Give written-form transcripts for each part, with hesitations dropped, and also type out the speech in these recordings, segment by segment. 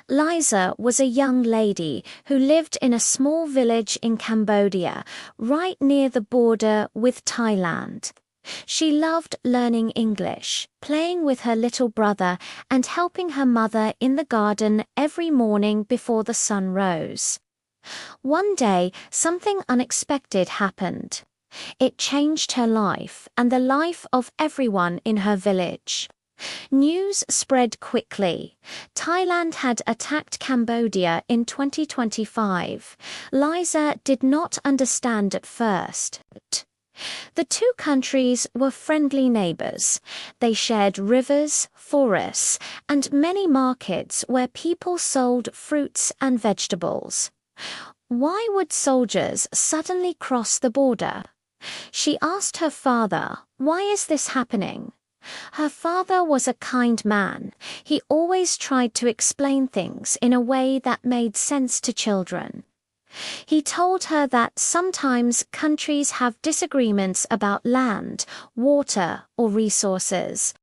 Liza was a young lady who lived in a small village in Cambodia, right near the border with Thailand. She loved learning English, playing with her little brother, and helping her mother in the garden every morning before the sun rose. One day, something unexpected happened. It changed her life and the life of everyone in her village. News spread quickly. Thailand had attacked Cambodia in 2025. Liza did not understand at first. The two countries were friendly neighbors. They shared rivers, forests, and many markets where people sold fruits and vegetables. Why would soldiers suddenly cross the border? She asked her father, "Why is this happening?" Her father was a kind man. He always tried to explain things in a way that made sense to children. He told her that sometimes countries have disagreements about land, water, or resources.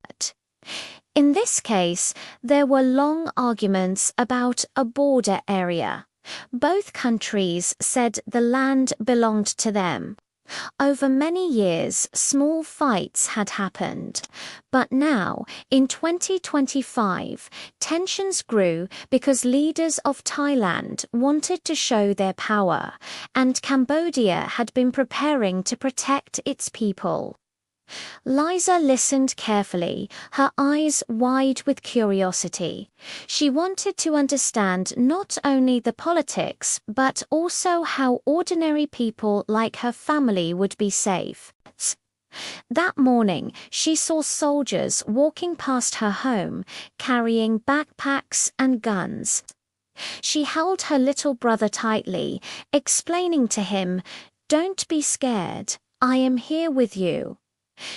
In this case, there were long arguments about a border area. Both countries said the land belonged to them. Over many years, small fights had happened. But now, in 2025, tensions grew because leaders of Thailand wanted to show their power, and Cambodia had been preparing to protect its people. Liza listened carefully, her eyes wide with curiosity. She wanted to understand not only the politics, but also how ordinary people like her family would be safe. That morning, she saw soldiers walking past her home, carrying backpacks and guns. She held her little brother tightly, explaining to him, "Don't be scared, I am here with you."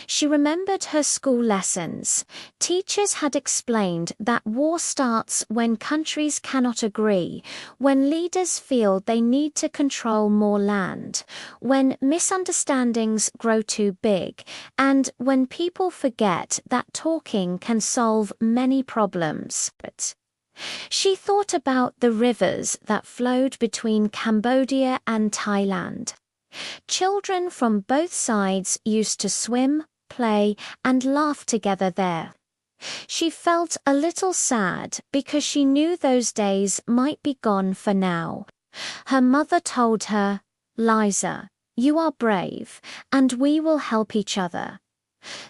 She remembered her school lessons. Teachers had explained that war starts when countries cannot agree, when leaders feel they need to control more land, when misunderstandings grow too big, and when people forget that talking can solve many problems. She thought about the rivers that flowed between Cambodia and Thailand. Children from both sides used to swim, play, and laugh together there. She felt a little sad because she knew those days might be gone for now. Her mother told her, "Liza, you are brave, and we will help each other."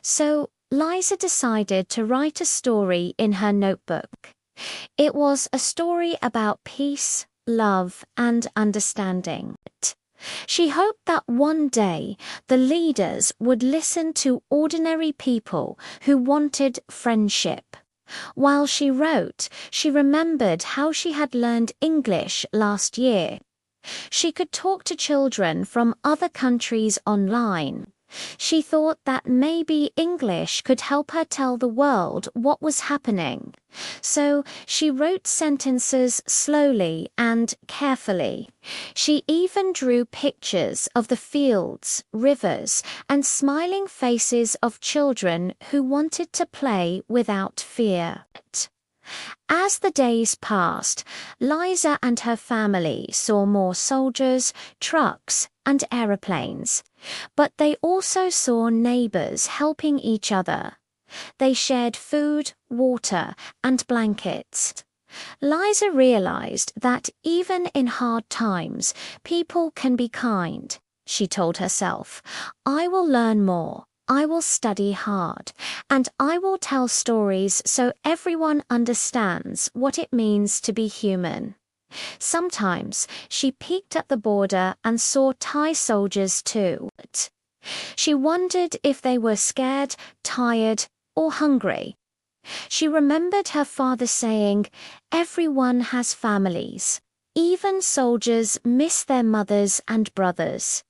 So Liza decided to write a story in her notebook. It was a story about peace, love, and understanding. She hoped that one day the leaders would listen to ordinary people who wanted friendship. While she wrote, she remembered how she had learned English last year. She could talk to children from other countries online. She thought that maybe English could help her tell the world what was happening. So she wrote sentences slowly and carefully. She even drew pictures of the fields, rivers, and smiling faces of children who wanted to play without fear. As the days passed, Liza and her family saw more soldiers, trucks, and aeroplanes. But they also saw neighbors helping each other. They shared food, water, and blankets. Liza realized that even in hard times, people can be kind. She told herself, "I will learn more. I will study hard, and I will tell stories so everyone understands what it means to be human." Sometimes she peeked at the border and saw Thai soldiers too. She wondered if they were scared, tired, or hungry. She remembered her father saying, "Everyone has families. Even soldiers miss their mothers and brothers."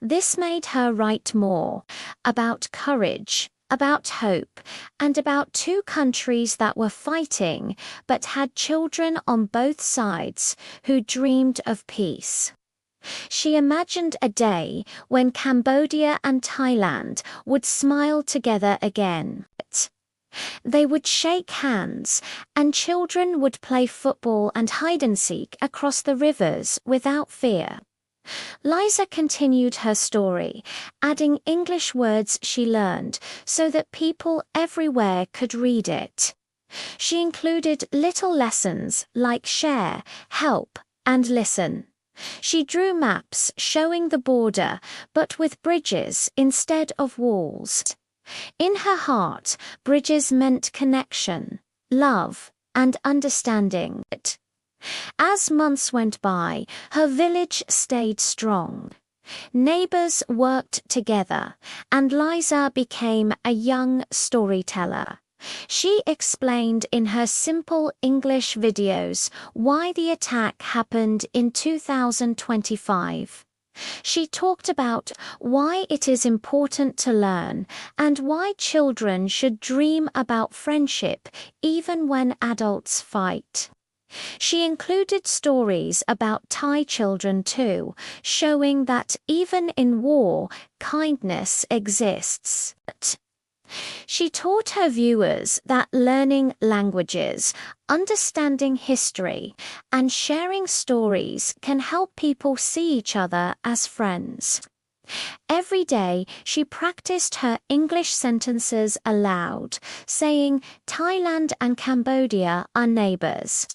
This made her write more about courage, about hope, and about two countries that were fighting but had children on both sides who dreamed of peace. She imagined a day when Cambodia and Thailand would smile together again. They would shake hands, and children would play football and hide-and-seek across the rivers without fear. Liza continued her story, adding English words she learned so that people everywhere could read it. She included little lessons like share, help, and listen. She drew maps showing the border, but with bridges instead of walls. In her heart, bridges meant connection, love, and understanding. As months went by, her village stayed strong. Neighbors worked together, and Liza became a young storyteller. She explained in her simple English videos why the attack happened in 2025. She talked about why it is important to learn and why children should dream about friendship even when adults fight. She included stories about Thai children too, showing that even in war, kindness exists. She taught her viewers that learning languages, understanding history, and sharing stories can help people see each other as friends. Every day, she practiced her English sentences aloud, saying, "Thailand and Cambodia are neighbors.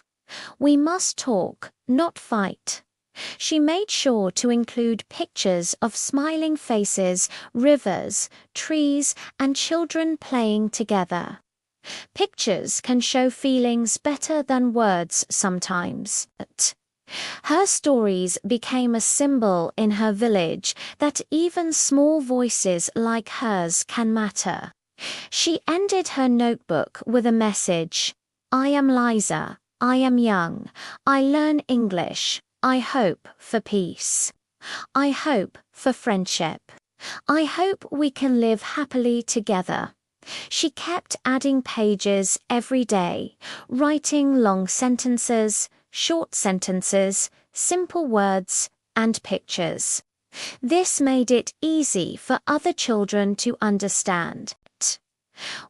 We must talk, not fight." She made sure to include pictures of smiling faces, rivers, trees, and children playing together. Pictures can show feelings better than words sometimes. Her stories became a symbol in her village that even small voices like hers can matter. She ended her notebook with a message: "I am Liza. I am young. I learn English. I hope for peace. I hope for friendship. I hope we can live happily together." She kept adding pages every day, writing long sentences, short sentences, simple words, and pictures. This made it easy for other children to understand.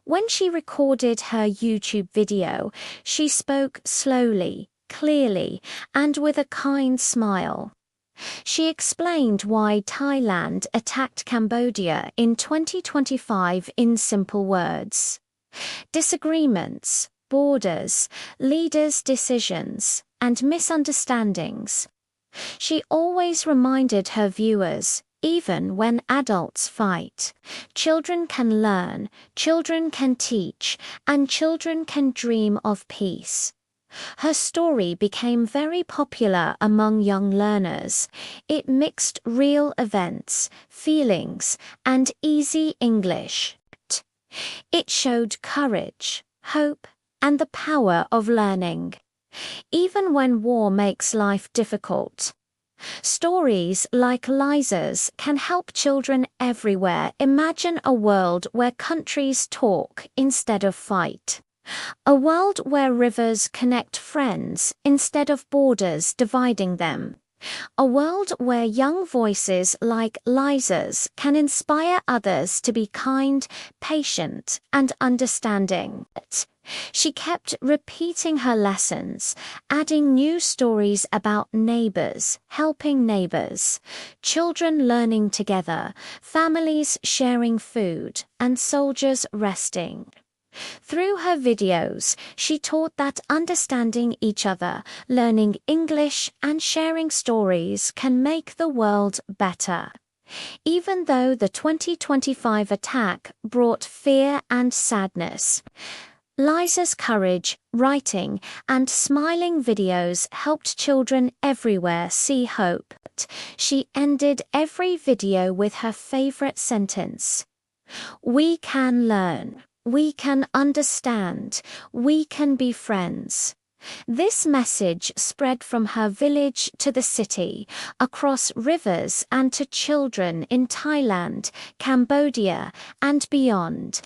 When she recorded her YouTube video, she spoke slowly, clearly, and with a kind smile. She explained why Thailand attacked Cambodia in 2025 in simple words. Disagreements, borders, leaders' decisions, and misunderstandings. She always reminded her viewers, even when adults fight, children can learn, children can teach, and children can dream of peace. Her story became very popular among young learners. It mixed real events, feelings, and easy English. It showed courage, hope, and the power of learning, even when war makes life difficult. Stories like Liza's can help children everywhere imagine a world where countries talk instead of fight. A world where rivers connect friends instead of borders dividing them. A world where young voices like Liza's can inspire others to be kind, patient, and understanding. She kept repeating her lessons, adding new stories about neighbors, helping neighbors, children learning together, families sharing food, and soldiers resting. Through her videos, she taught that understanding each other, learning English, and sharing stories can make the world better. Even though the 2025 attack brought fear and sadness, Liza's courage, writing, and smiling videos helped children everywhere see hope. She ended every video with her favorite sentence: "We can learn. We can understand. We can be friends." This message spread from her village to the city, across rivers, and to children in Thailand, Cambodia, and beyond.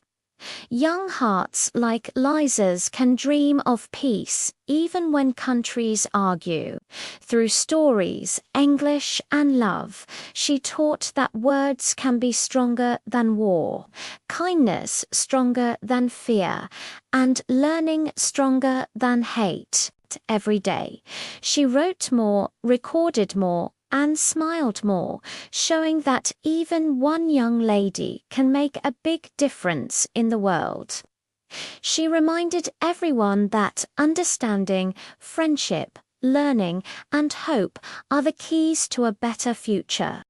Young hearts like Liza's can dream of peace even when countries argue. Through stories, English, and love, she taught that words can be stronger than war, kindness stronger than fear, and learning stronger than hate. Every day, she wrote more, recorded more, and smiled more, showing that even one young lady can make a big difference in the world. She reminded everyone that understanding, friendship, learning, and hope are the keys to a better future.